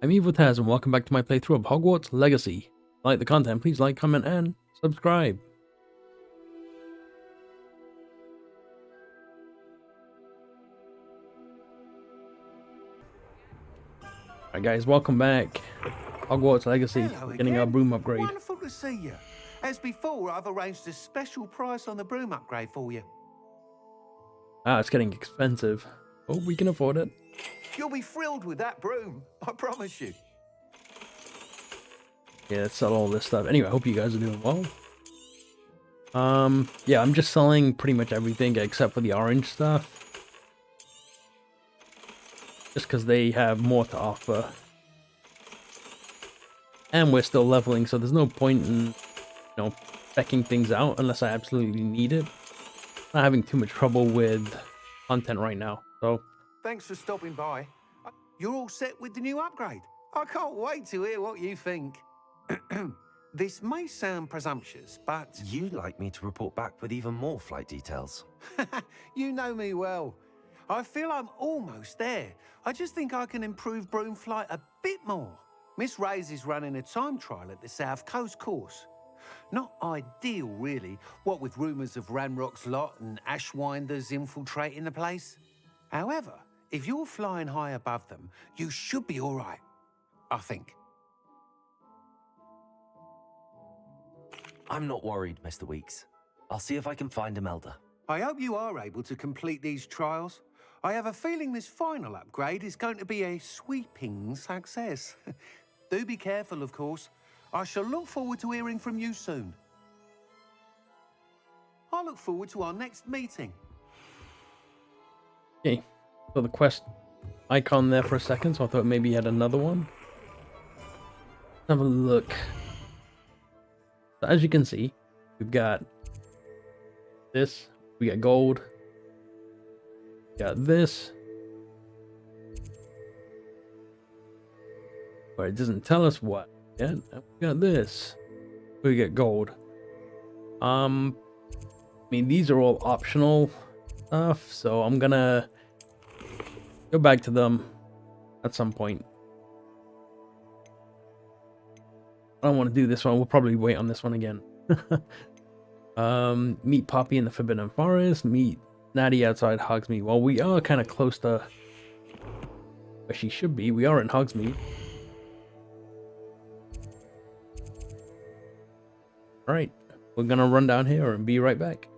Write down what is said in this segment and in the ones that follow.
I'm Evil Taz and welcome back to my playthrough of Hogwarts Legacy. If you like the content, please like, comment, and subscribe. Alright guys, welcome back. Hogwarts Legacy, Hello we're getting our again. broom upgrade. Wonderful to see you. As before, I've arranged a special price on the broom upgrade for you. Ah, it's getting expensive. Oh, we can afford it. You'll be thrilled with that broom, I promise you. Yeah, let's sell all this stuff. Anyway, I hope you guys are doing well. Yeah, I'm just selling pretty much everything except for the orange stuff. Just because they have more to offer. And we're still leveling, so there's no point in, specking things out unless I absolutely need it. Not having too much trouble with content right now, so. Thanks for stopping by. You're all set with the new upgrade. I can't wait to hear what you think. This may sound presumptuous, but... You'd like me to report back with even more flight details. You know me well. I feel I'm almost there. I just think I can improve broom flight a bit more. Miss Ray's is running a time trial at the South Coast course. Not ideal, really, what with rumours of Ranrock's lot and Ashwinders infiltrating the place. However, if you're flying high above them, you should be all right, I think. I'm not worried, Mr. Weeks. I'll see if I can find Imelda. I hope you are able to complete these trials. I have a feeling this final upgrade is going to be a sweeping success. Do be careful, of course. I shall look forward to hearing from you soon. I look forward to our next meeting. Okay, so the quest icon there for a second, so I thought maybe you had another one. Let's have a look. So as you can see, we've got this, we got gold, we got this, but it doesn't tell us what yet. We got this, we get gold. I mean, these are all optional stuff, so I'm gonna go back to them at some point. I don't want to do this one. We'll probably wait on this one again. Meet Poppy in the Forbidden Forest. Meet Natty outside Hogsmeade. Well, we are kind of close to where she should be. We are in Hogsmeade. Alright, we're gonna run down here and be right back.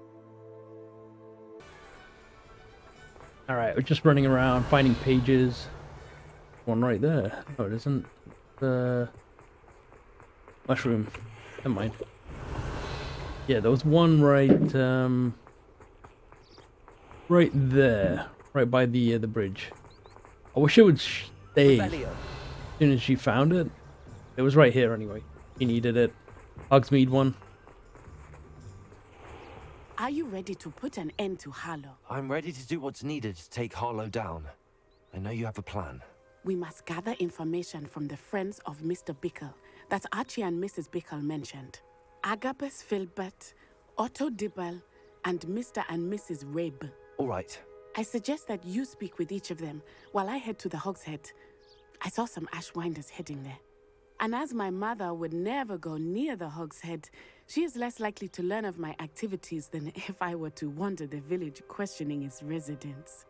Alright, we're just running around, finding pages. One right there. No, it isn't. The mushroom. Never mind. Yeah, there was one right, right there, right by the bridge. I wish it would stay as soon as she found it. It was right here anyway. He needed it. Hogsmeade one. Are you ready to put an end to Harlow? I'm ready to do what's needed to take Harlow down. I know you have a plan. We must gather information from the friends of Mr. Bickle that Archie and Mrs. Bickle mentioned. Agabus Filbert, Otto Dibble, and Mr. and Mrs. Rabe. All right. I suggest that you speak with each of them while I head to the Hogshead. I saw some Ashwinders heading there. And as my mother would never go near the Hogshead, she is less likely to learn of my activities than if I were to wander the village questioning its residents.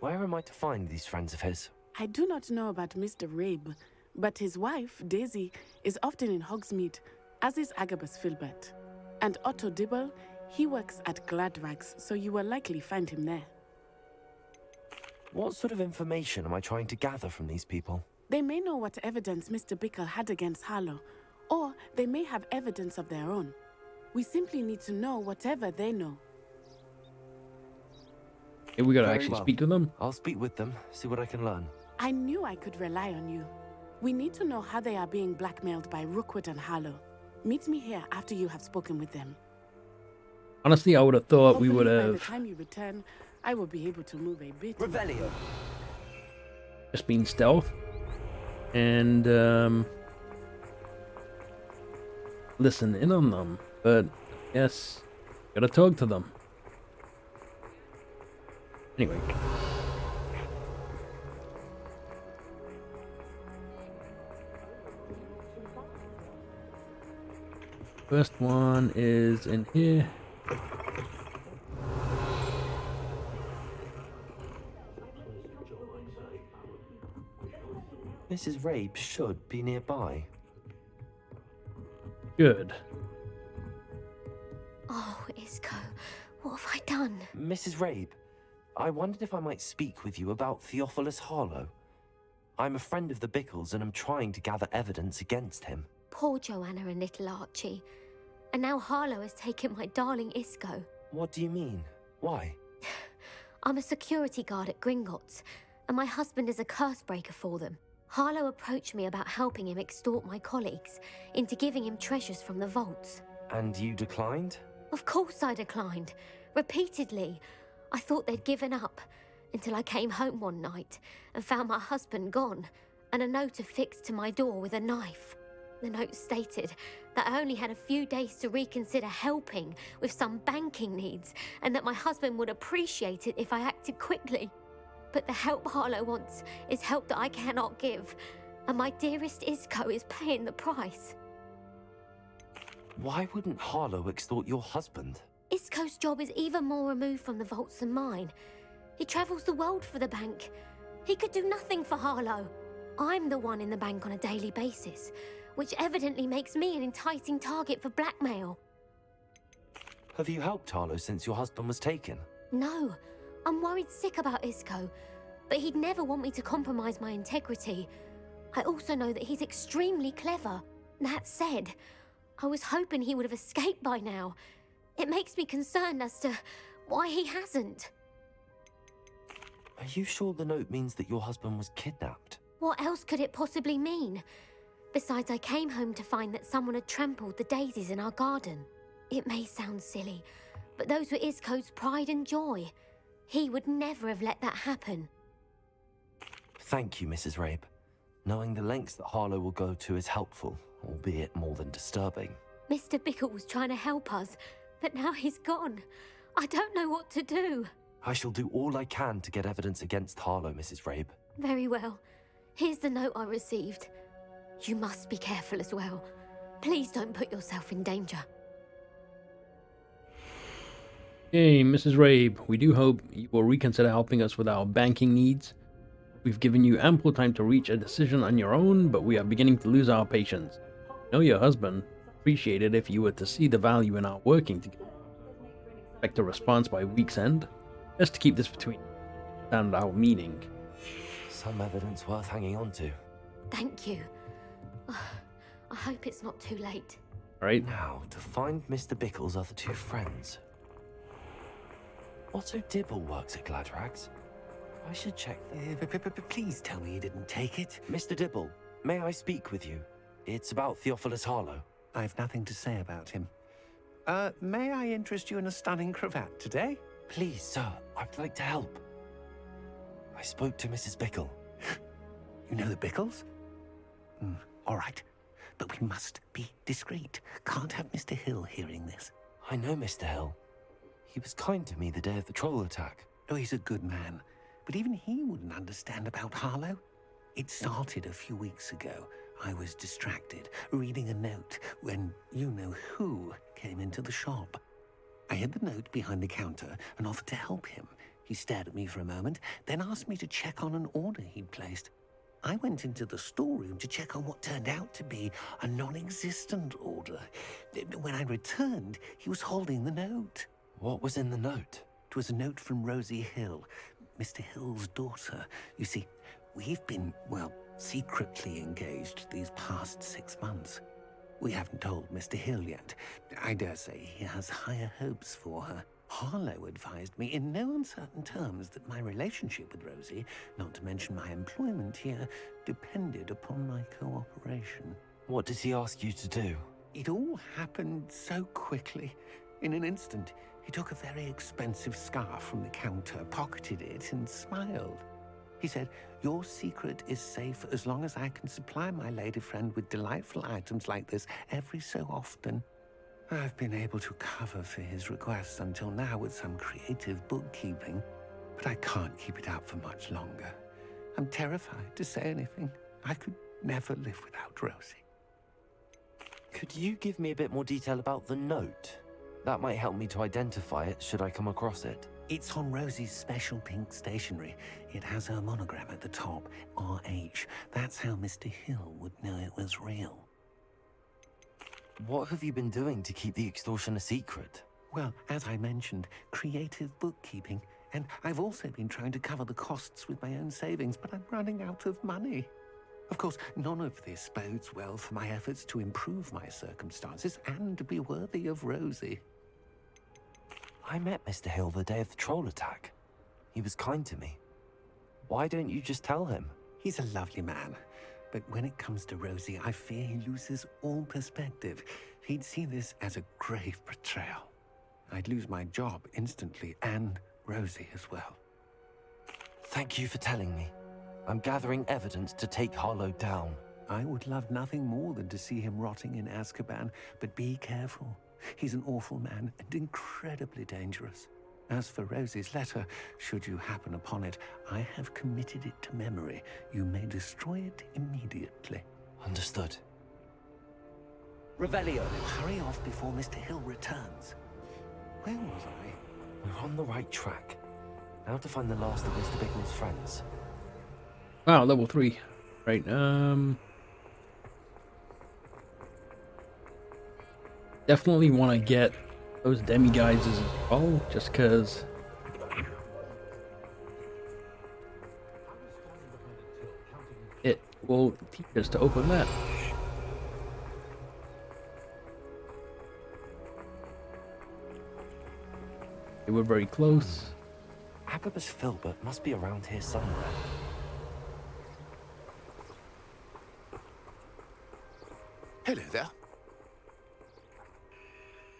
Where am I to find these friends of his? I do not know about Mr. Rabe, but his wife, Daisy, is often in Hogsmeade, as is Agabus Filbert. And Otto Dibble, he works at Gladrags, so you will likely find him there. What sort of information am I trying to gather from these people? They may know what evidence Mr. Bickle had against Harlow, or they may have evidence of their own. We simply need to know whatever they know. Hey, we gotta Very actually well. speak to them. I'll speak with them, see what I can learn. I knew I could rely on you. We need to know how they are being blackmailed by Rookwood and Harlow. Meet me here after you have spoken with them. Honestly, I would have thought Hopefully, we would by the have time you return, I will be able to move a bit. Revelio. just been stealth and listen in on them, but yes, gotta talk to them. Anyway, First one is in here. Mrs. Rabe should be nearby. Good. Oh, Isco, what have I done? Mrs. Rabe, I wondered if I might speak with you about Theophilus Harlow. I'm a friend of the Bickles and I'm trying to gather evidence against him. Poor Joanna and little Archie. And now Harlow has taken my darling Isco. What do you mean? Why? I'm a security guard at Gringotts, and my husband is a curse breaker for them. Harlow approached me about helping him extort my colleagues into giving him treasures from the vaults. And you declined? Of course I declined. Repeatedly. I thought they'd given up, until I came home one night and found my husband gone, and a note affixed to my door with a knife. The note stated that I only had a few days to reconsider helping with some banking needs, and that my husband would appreciate it if I acted quickly. But the help Harlow wants is help that I cannot give, and my dearest Isco is paying the price. Why wouldn't Harlow extort your husband? Isco's job is even more removed from the vaults than mine. He travels the world for the bank. He could do nothing for Harlow. I'm the one in the bank on a daily basis, which evidently makes me an enticing target for blackmail. Have you helped Harlow since your husband was taken? No, I'm worried sick about Isco, but he'd never want me to compromise my integrity. I also know that he's extremely clever. That said, I was hoping he would have escaped by now. It makes me concerned as to why he hasn't. Are you sure the note means that your husband was kidnapped? What else could it possibly mean? Besides, I came home to find that someone had trampled the daisies in our garden. It may sound silly, but those were Isco's pride and joy. He would never have let that happen. Thank you, Mrs. Rabe. Knowing the lengths that Harlow will go to is helpful, albeit more than disturbing. Mr. Bickle was trying to help us, but now he's gone. I don't know what to do. I shall do all I can to get evidence against Harlow, Mrs. Rabe. Very well. Here's the note I received. You must be careful as well. Please don't put yourself in danger. Hey, Mrs. Rabe, we do hope you will reconsider helping us with our banking needs. We've given you ample time to reach a decision on your own, but we are beginning to lose our patience. I know your husband appreciate it if you were to see the value in our working together. Expect a response by week's end. Just to keep this between and our meeting. Some evidence worth hanging on to. Thank you. I hope it's not too late. Right? Now, to find Mr. Bickle's other two friends. Otto Dibble works at Gladrags. I should check that. Please tell me you didn't take it. Mr. Dibble, may I speak with you? It's about Theophilus Harlow. I've nothing to say about him. May I interest you in a stunning cravat today? Please, sir, I'd like to help. I spoke to Mrs. Bickle. You know the Bickles? All right, but we must be discreet. Can't have Mr. Hill hearing this. I know Mr. Hill. He was kind to me the day of the troll attack. Oh, he's a good man, but even he wouldn't understand about Harlow. It started a few weeks ago. I was distracted, reading a note, when you-know-who came into the shop. I hid the note behind the counter and offered to help him. He stared at me for a moment, then asked me to check on an order he'd placed. I went into the storeroom to check on what turned out to be a non-existent order. When I returned, he was holding the note. What was in the note? It was a note from Rosie Hill, Mr. Hill's daughter. You see, we've been, secretly engaged these past 6 months. We haven't told Mr. Hill yet. I dare say he has higher hopes for her. Harlow advised me in no uncertain terms that my relationship with Rosie, not to mention my employment here, depended upon my cooperation. What did he ask you to do? It all happened so quickly. In an instant, he took a very expensive scarf from the counter, pocketed it, and smiled. He said, "Your secret is safe as long as I can supply my lady friend with delightful items like this every so often." I've been able to cover for his requests until now with some creative bookkeeping, but I can't keep it up for much longer. I'm terrified to say anything. I could never live without Rosie. Could you give me a bit more detail about the note? That might help me to identify it should I come across it. It's on Rosie's special pink stationery. It has her monogram at the top, RH. That's how Mr. Hill would know it was real. What have you been doing to keep the extortion a secret? Well, as I mentioned, creative bookkeeping. And I've also been trying to cover the costs with my own savings, but I'm running out of money. Of course, none of this bodes well for my efforts to improve my circumstances and be worthy of Rosie. I met Mr. Hill the day of the troll attack. He was kind to me. Why don't you just tell him? He's a lovely man, but when it comes to Rosie, I fear he loses all perspective. He'd see this as a grave betrayal. I'd lose my job instantly, and Rosie as well. Thank you for telling me. I'm gathering evidence to take Harlow down. I would love nothing more than to see him rotting in Azkaban, but be careful. He's an awful man and incredibly dangerous. As for Rosie's letter, should you happen upon it, I have committed it to memory. You may destroy it immediately. Understood. Revelio. Hurry off before Mr. Hill returns. Where was I? We're on the right track. Now to find the last of Mr. Bickle's friends. Wow, level 3. Right, definitely want to get those demiguises as well, just because it will teach us to open that. Okay, we're very close. Agabus Filbert must be around here somewhere. Hello there.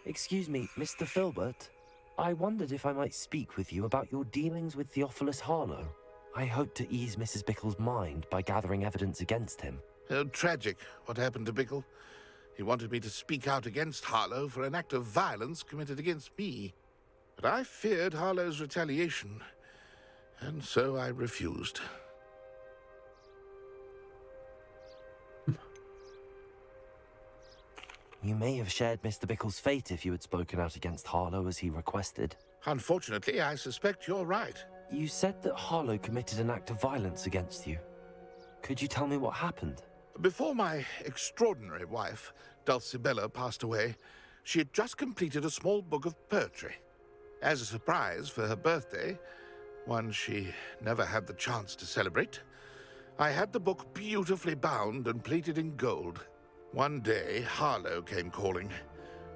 Excuse me, Mr. Filbert. I wondered if I might speak with you about your dealings with Theophilus Harlow. I hope to ease Mrs. Bickle's mind by gathering evidence against him. Tragic, what happened to Bickle. He wanted me to speak out against Harlow for an act of violence committed against me. But I feared Harlow's retaliation, and so I refused. You may have shared Mr. Bickle's fate if you had spoken out against Harlow as he requested. Unfortunately, I suspect you're right. You said that Harlow committed an act of violence against you. Could you tell me what happened? Before my extraordinary wife, Dulcibella, passed away, she had just completed a small book of poetry. As a surprise for her birthday, one she never had the chance to celebrate, I had the book beautifully bound and plated in gold. One day, Harlow came calling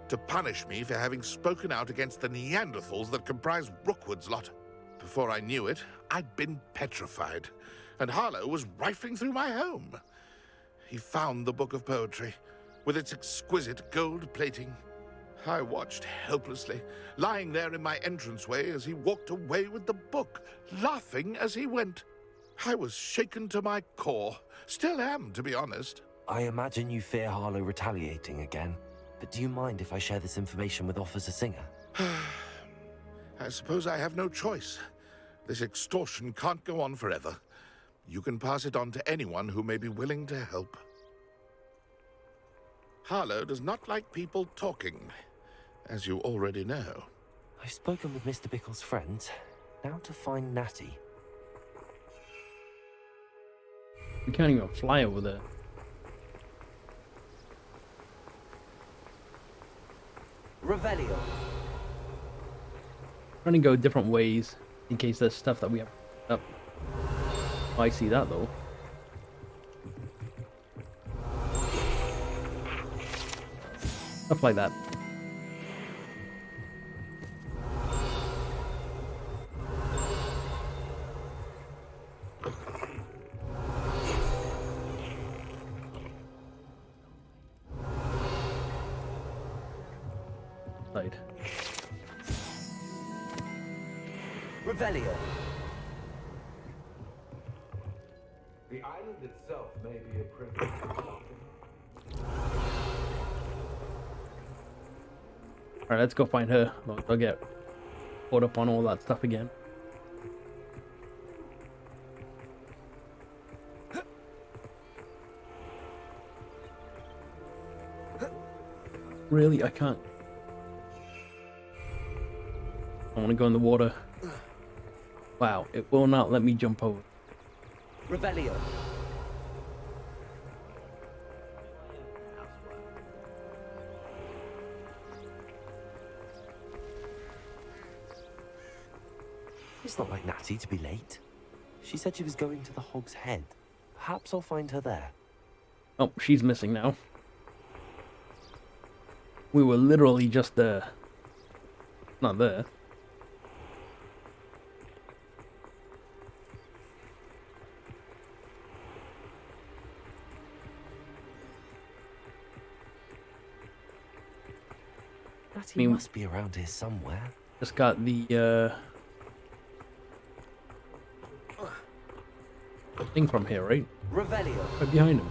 to punish me for having spoken out against the Neanderthals that comprise Rookwood's lot. Before I knew it, I'd been petrified, and Harlow was rifling through my home. He found the book of poetry, with its exquisite gold plating. I watched helplessly, lying there in my entranceway as he walked away with the book, laughing as he went. I was shaken to my core. Still am, to be honest. I imagine you fear Harlow retaliating again, but do you mind if I share this information with Officer Singer? I suppose I have no choice. This extortion can't go on forever. You can pass it on to anyone who may be willing to help. Harlow does not like people talking, as you already know. I've spoken with Mr. Bickle's friends. Now to find Natty. We can't even fly over there. Revelio. Trying to go different ways in case there's stuff that we have up. Oh, I see that though. Stuff like that. Side. Revelio. The island itself may be a privilege. Alright, let's go find her. I'll get caught up on all that stuff again. really? I can't. I want to go in the water. Wow, it will not let me jump over. Revelio. It's not like Natty to be late. She said she was going to the Hog's Head. Perhaps I'll find her there. Oh, she's missing now. We were literally just there. Not there. Natty must be around here somewhere. Just got the thing from here, right? Revelio. Right behind him.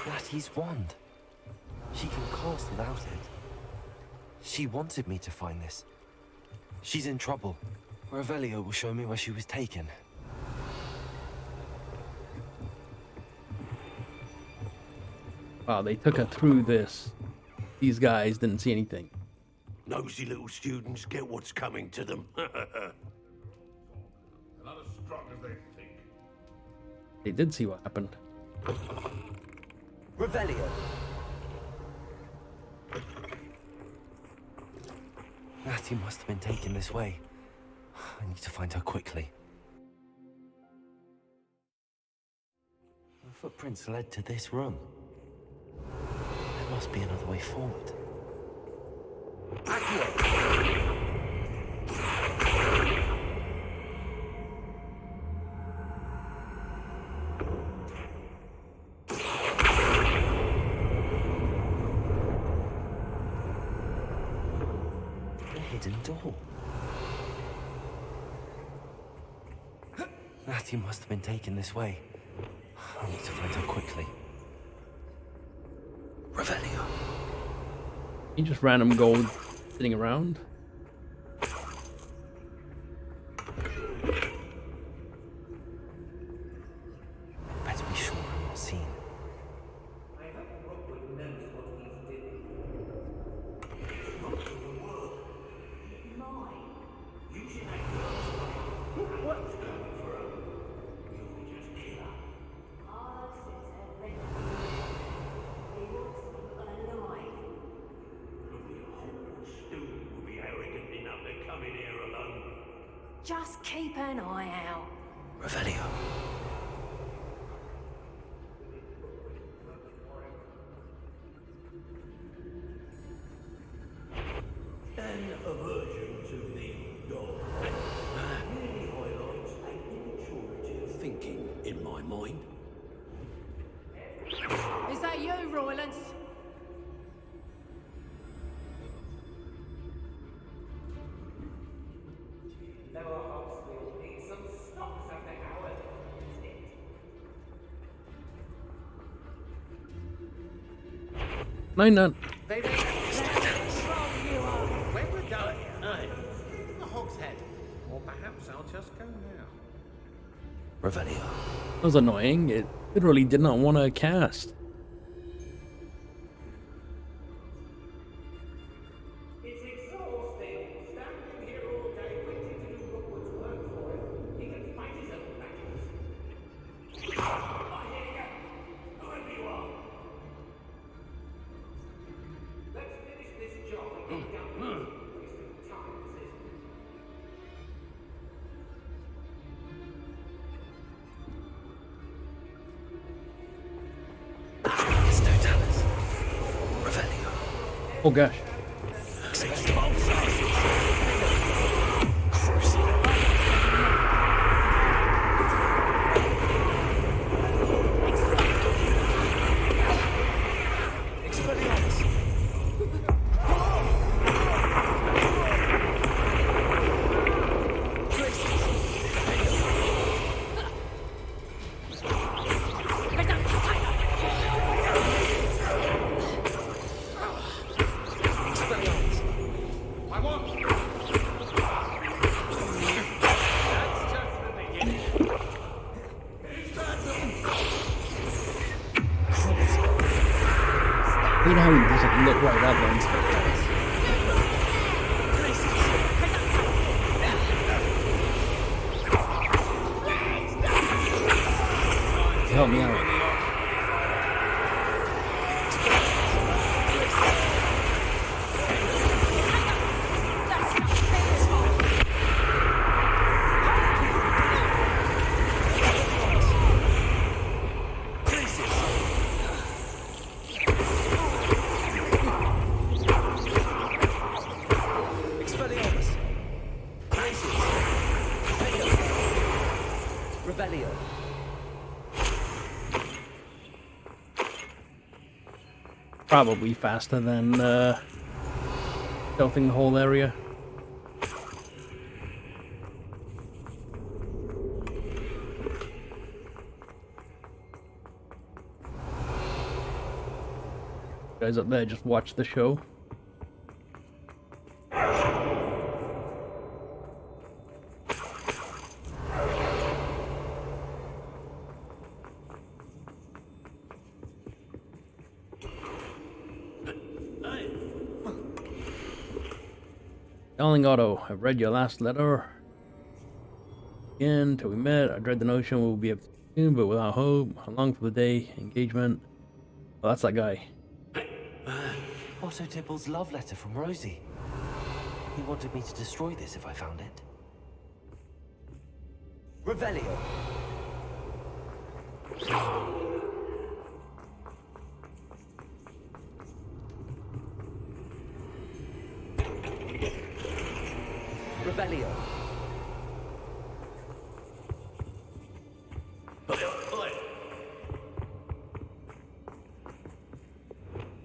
Natty's wand. She can cast without it. She wanted me to find this. She's in trouble. Revelio will show me where she was taken. Wow, they took her through this. These guys didn't see anything. Nosy little students get what's coming to them. Not as strong as they think. They did see what happened. Revelio. Natty must have been taken this way. I need to find her quickly. The footprints led to this room. There must be another way forward. A hidden door. Natty must have been taken this way. I need to find her quickly. Revelio. Ain't just random gold sitting around. Better be sure I'm not seen. Just keep an eye out. Revelio. An aversion to the dog really highlights an immaturity of thinking in my mind. Is that you, Roylance? Lower Hogsmeade needs some stocks of the hour. Nine, none. Where we're going, the Hog's Head. Or perhaps I'll just go now. Revelio. That was annoying. It literally did not want to cast. It's exhausting. Standing here all day waiting to do Hogwarts work for him. He can fight his own battles. Oh, here you go. Whoever you are. Let's finish this job and get done with it. Wasting time, is it? It's no Dallas. Revelio. Oh gosh. You know how he doesn't look right at them. Help me out. Probably faster than stealthing the whole area. Guys up there, just watch the show. Darling Otto, I've read your last letter. Again, till we met, I dread the notion we'll be able to soon, but without hope. I long for the day, engagement. Oh, that's that guy. Otto Tibble's love letter from Rosie. He wanted me to destroy this if I found it. Revelio. Revelio.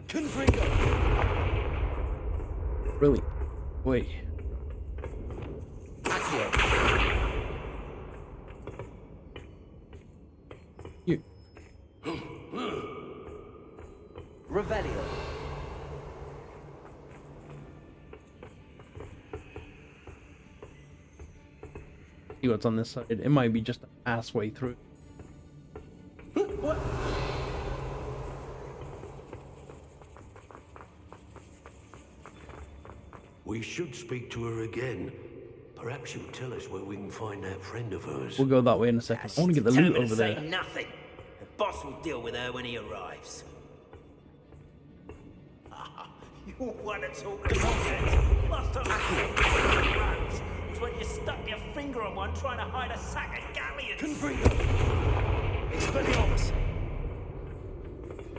Confringo. Really? Wait. Accio. You. Revelio. See what's on this side. It might be just a pathway through. What? We should speak to her again. Perhaps she'll tell us where we can find that friend of hers. We'll go that way in a second. I want to get the loot over there. Say nothing. The boss will deal with her when he arrives. You want to talk about that? Last time I was when you stuck your finger on one trying to hide a sack of galleons. Confringo. Expelliarmus.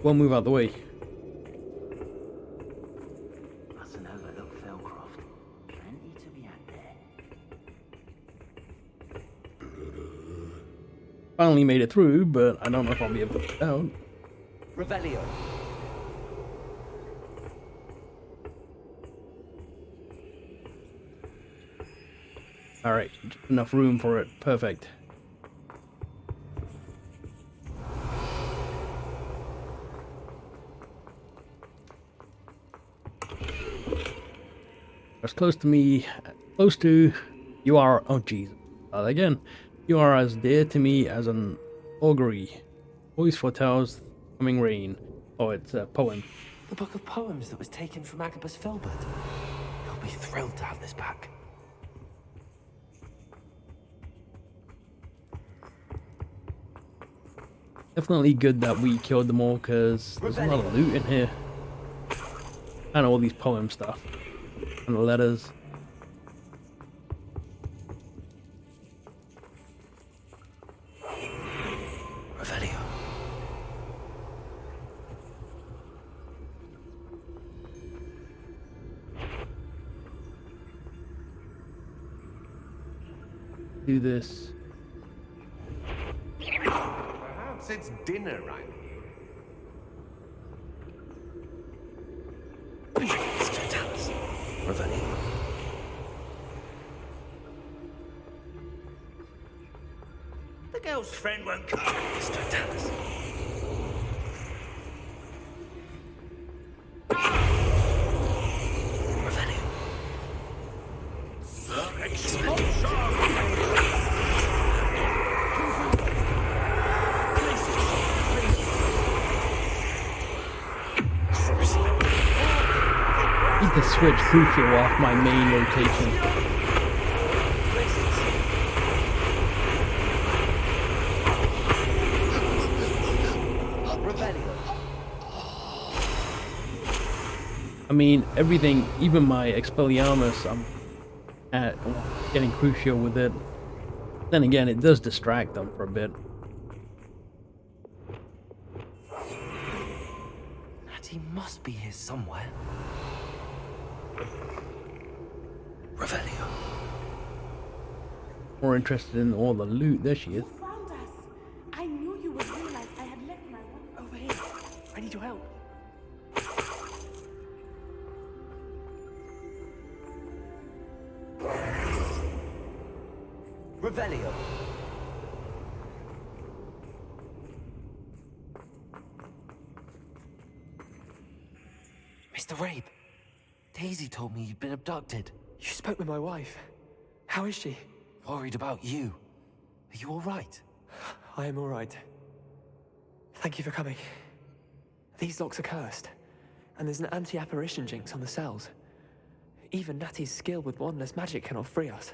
We'll move out the way. Mustn't overlook Felcroft. Plenty to be had there. Finally made it through, but I don't know if I'll be able to get out. Revelio. Alright, enough room for it. Perfect. As close to me, close to you are. Oh, jeez. Again, you are as dear to me as an augury. Always foretells coming rain. Oh, it's a poem. The book of poems that was taken from Agabus Filbert. He'll be thrilled to have this back. Definitely good that we killed them all, because there's a lot of loot in here. And all these poem stuff. And the letters. Revelio. Do this. Perhaps it's dinner, right? Centaurs. Revelio. The girl's friend won't come. Centaurs. Revelio. need to switch Crucial off my main rotation. I mean, everything, even my Expelliarmus, I'm getting Crucial with it. Then again, it does distract them for a bit. Natty must be here somewhere. Revelio. More interested in all the loot. There she is. You found us. I knew you would realize I had left my one over here. I need your help. Revelio. Mr. Rabe, Daisy told me you'd been abducted. You spoke with my wife. How is she? Worried about you. Are you all right? I am all right. Thank you for coming. These locks are cursed, and there's an anti-apparition jinx on the cells. Even Natty's skill with wandless magic cannot free us.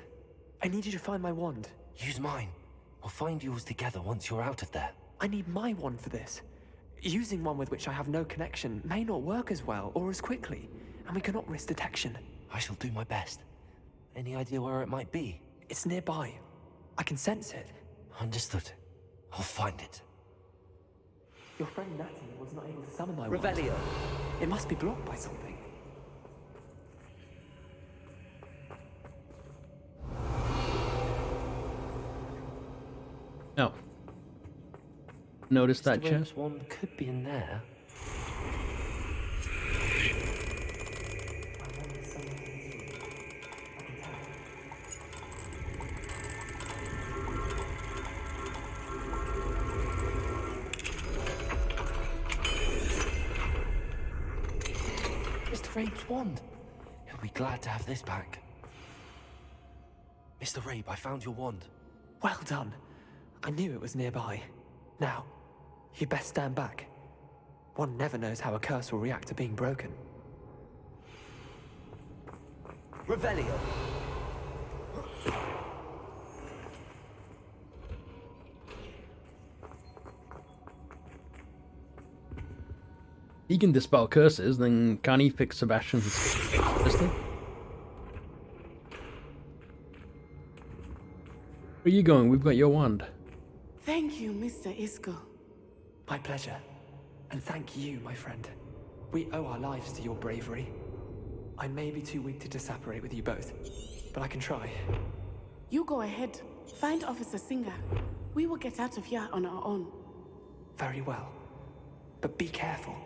I need you to find my wand. Use mine. We'll find yours together once you're out of there. I need my wand for this. Using one with which I have no connection may not work as well or as quickly, and we cannot risk detection. I shall do my best. Any idea where it might be? It's nearby. I can sense it. Understood. I'll find it. Your friend Natty was not able to summon my Revelio. wand. It must be blocked by something. Oh. Notice that Mr. chest? Rabe's wand could be in there. Mr. Rabe's wand. He'll be glad to have this back. Mr. Rabe, I found your wand. Well done. I knew it was nearby. Now, you best stand back. One never knows how a curse will react to being broken. Revelio. He can dispel curses, then can't he fix Sebastian's sister? Where are you going? We've got your wand. Thank you, Mr. Isco. My pleasure. And thank you, my friend. We owe our lives to your bravery. I may be too weak to disapparate with you both, but I can try. You go ahead. Find Officer Singer. We will get out of here on our own. Very well. But be careful.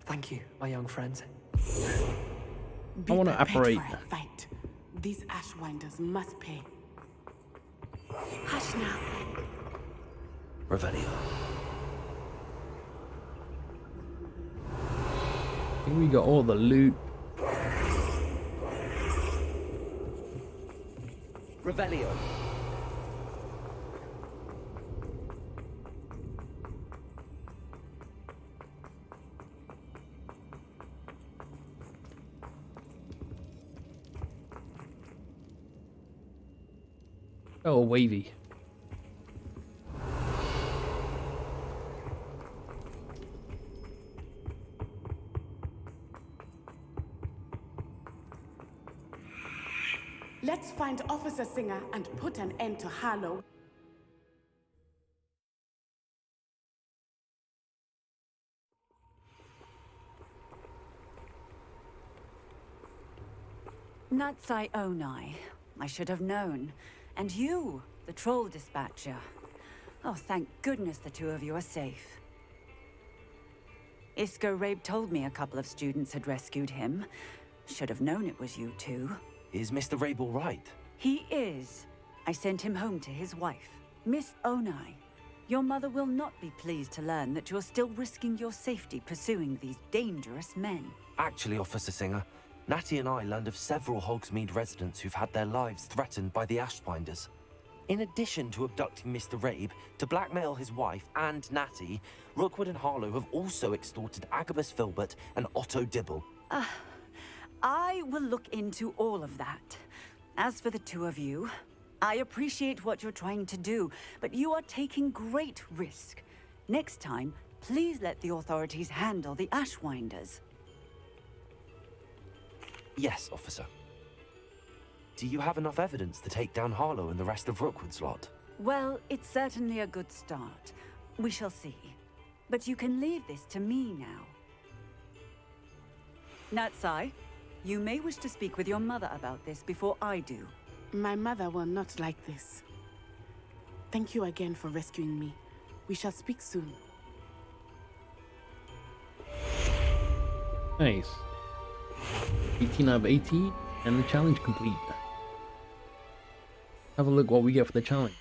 Thank you, my young friends. I want to apparate. For a fight. These Ashwinders must pay. Hush now. Revelio. I think we got all the loot. Revelio. Oh, wavy. Let's find Officer Singer and put an end to Harlow. Natsai Onai. I should have known. And you, the troll dispatcher. Oh, thank goodness the two of you are safe. Isco Rabe told me a couple of students had rescued him. Should have known it was you two. Is Mr. Rabe all right? He is. I sent him home to his wife. Miss Onai, your mother will not be pleased to learn that you're still risking your safety pursuing these dangerous men. Actually, Officer Singer, Natty and I learned of several Hogsmeade residents who've had their lives threatened by the Ashwinders. In addition to abducting Mr. Rabe to blackmail his wife and Natty, Rookwood and Harlow have also extorted Agabus Filbert and Otto Dibble. I will look into all of that. As for the two of you, I appreciate what you're trying to do, but you are taking great risk. Next time, please let the authorities handle the Ashwinders. Yes, officer. Do you have enough evidence to take down Harlow and the rest of Rookwood's lot? Well, it's certainly a good start. We shall see. But you can leave this to me now. Natsai, you may wish to speak with your mother about this before I do. My mother will not like this. Thank you again for rescuing me. We shall speak soon. Nice. 18 out of 18, and the challenge complete. Have a look what we get for the challenge.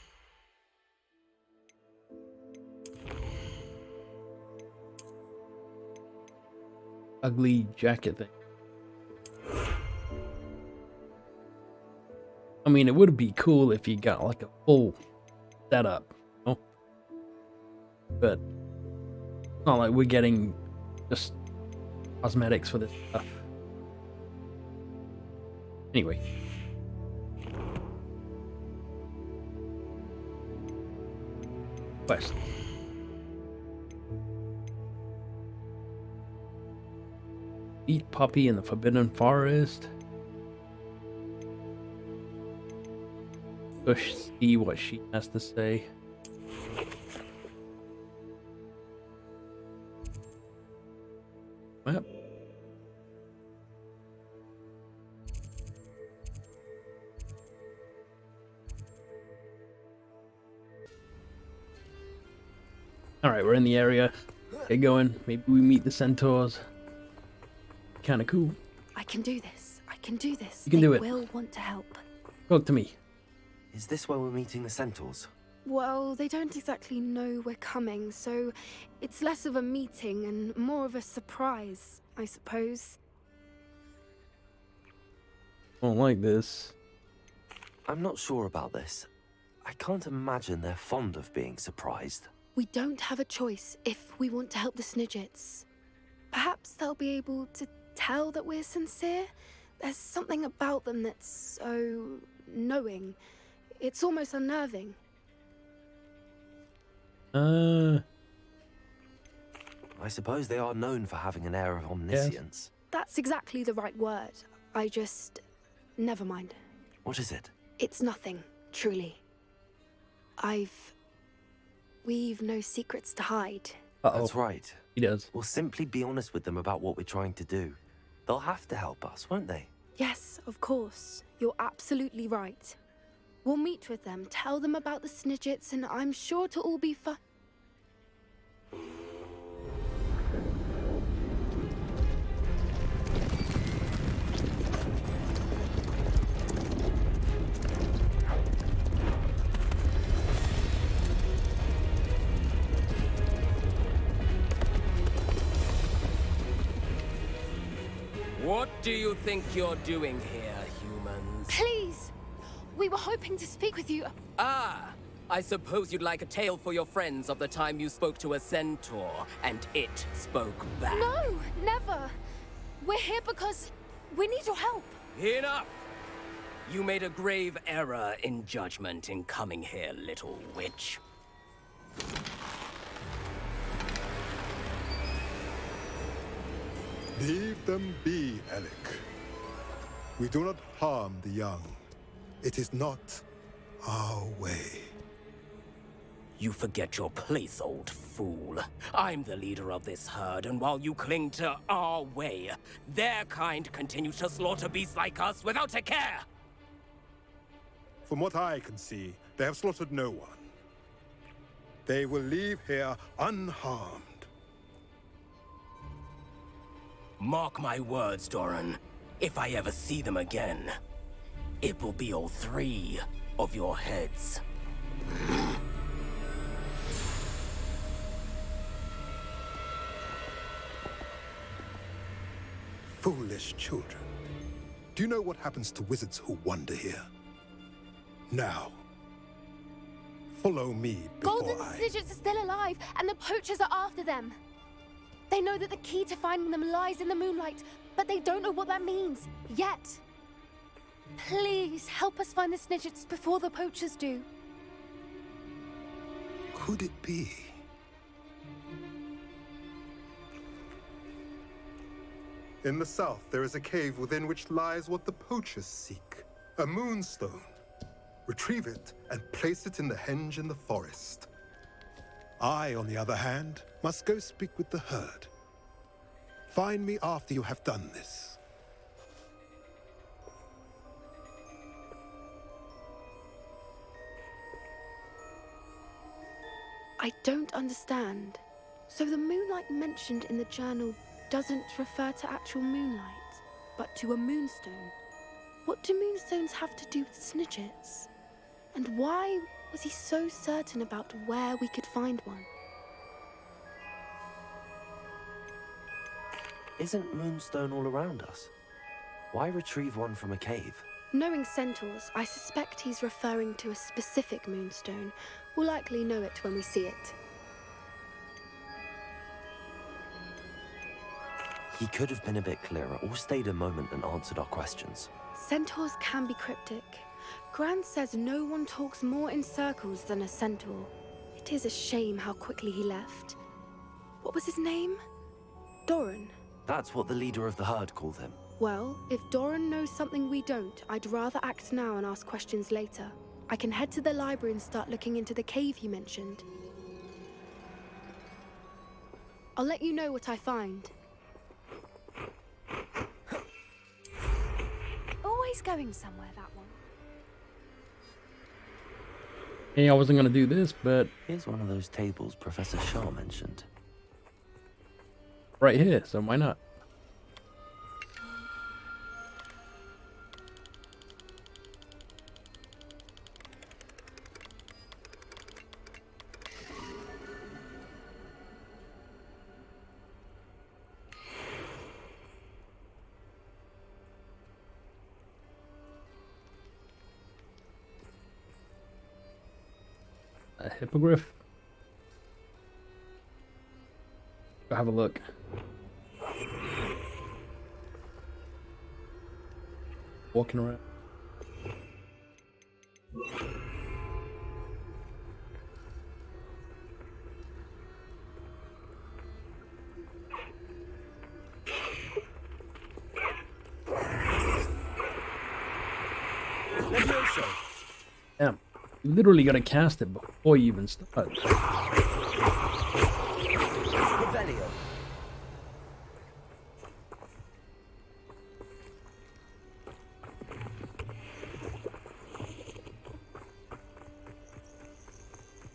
Ugly jacket thing. I mean, it would be cool if you got like a full setup, you know? But it's not like we're getting just cosmetics for this stuff. Anyway. Quest. Eat Poppy in the Forbidden Forest. Push, see what she has to say. Map. Alright, we're in the area. Get going. Maybe we meet the Centaurs. Kinda cool. I can do this. I can do this. You can do it. They will want to help. Talk to me. Is this where we're meeting the Centaurs? Well, they don't exactly know we're coming, so it's less of a meeting and more of a surprise, I suppose. I don't like this. I'm not sure about this. I can't imagine they're fond of being surprised. We don't have a choice if we want to help the Snidgets. Perhaps they'll be able to tell that we're sincere. There's something about them that's so knowing. It's almost unnerving. I suppose they are known for having an air of omniscience. That's exactly the right word. I just... never mind. What is it? It's nothing, truly. We've no secrets to hide. That's right. He does. We'll simply be honest with them about what we're trying to do. They'll have to help us, won't they? Yes, of course. You're absolutely right. We'll meet with them, tell them about the Snidgets, and I'm sure to all be fine. What do you think you're doing here, humans? Please! We were hoping to speak with you. Ah! I suppose you'd like a tale for your friends of the time you spoke to a centaur, and it spoke back. No, never! We're here because we need your help. Enough! You made a grave error in judgment in coming here, little witch. Leave them be, Alec. We do not harm the young. It is not our way. You forget your place, old fool. I'm the leader of this herd, and while you cling to our way, their kind continues to slaughter beasts like us without a care! From what I can see, they have slaughtered no one. They will leave here unharmed. Mark my words, Doran. If I ever see them again, it will be all 3 of your heads. Foolish children. Do you know what happens to wizards who wander here? Now, follow me before Golden Snidgets are still alive, and the poachers are after them. They know that the key to finding them lies in the moonlight. but they don't know what that means, yet. Please, help us find the Snidgets before the poachers do. Could it be? In the south, there is a cave within which lies what the poachers seek. A moonstone. Retrieve it and place it in the henge in the forest. I, on the other hand, must go speak with the herd. Find me after you have done this. I don't understand. So the moonlight mentioned in the journal doesn't refer to actual moonlight, but to a moonstone. What do moonstones have to do with Snidgets? And why was he so certain about where we could find one? Isn't moonstone all around us? Why retrieve one from a cave? Knowing Centaurs, I suspect he's referring to a specific moonstone. We'll likely know it when we see it. He could have been a bit clearer or stayed a moment and answered our questions. Centaurs can be cryptic. Gran says no one talks more in circles than a centaur. It is a shame how quickly he left. What was his name? Doran. That's what the leader of the herd called him. Well, if Doran knows something we don't, I'd rather act now and ask questions later. I can head to the library and start looking into the cave you mentioned. I'll let you know what I find. Always going somewhere, that one. Hey, I wasn't gonna do this, but here's one of those tables Professor Shaw mentioned. Right here, so why not? A hippogriff. Go have a look. Walking around. Damn, you literally gotta cast it before you even start.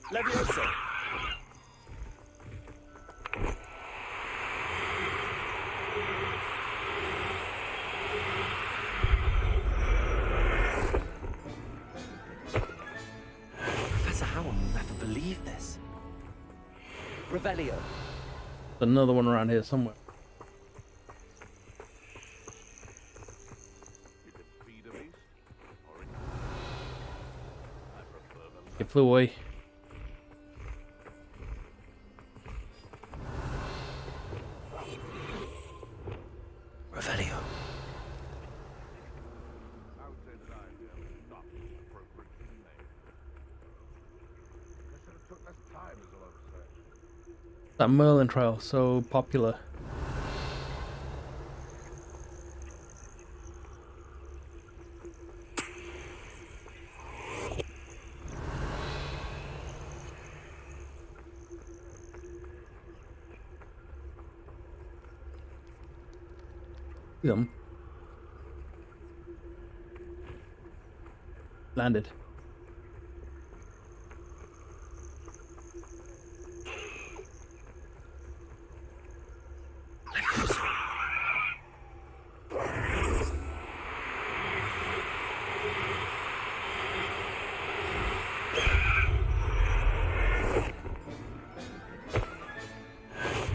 Levioso. Professor Howell will never believe this. Revelio. Another one around here somewhere. It flew away. Revelio. That Merlin trial, so popular. Them. Landed.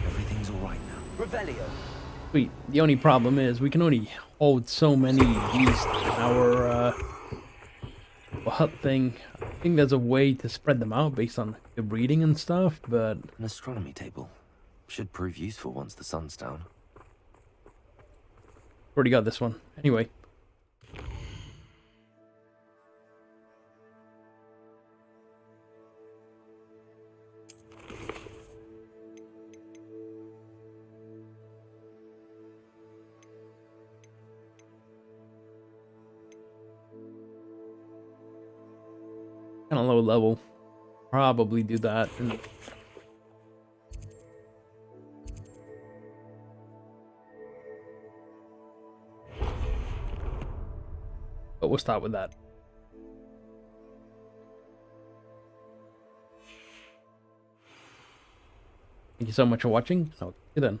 Everything's all right now. Revelio. Sweet. The only problem is we can only hold so many of these in our hut thing. I think there's a way to spread them out based on the breeding and stuff, but An astronomy table. Should prove useful once the sun's down. Already got this one. Anyway. Kind of low level. Probably do that. But we'll start with that. Thank you so much for watching. I'll see you then.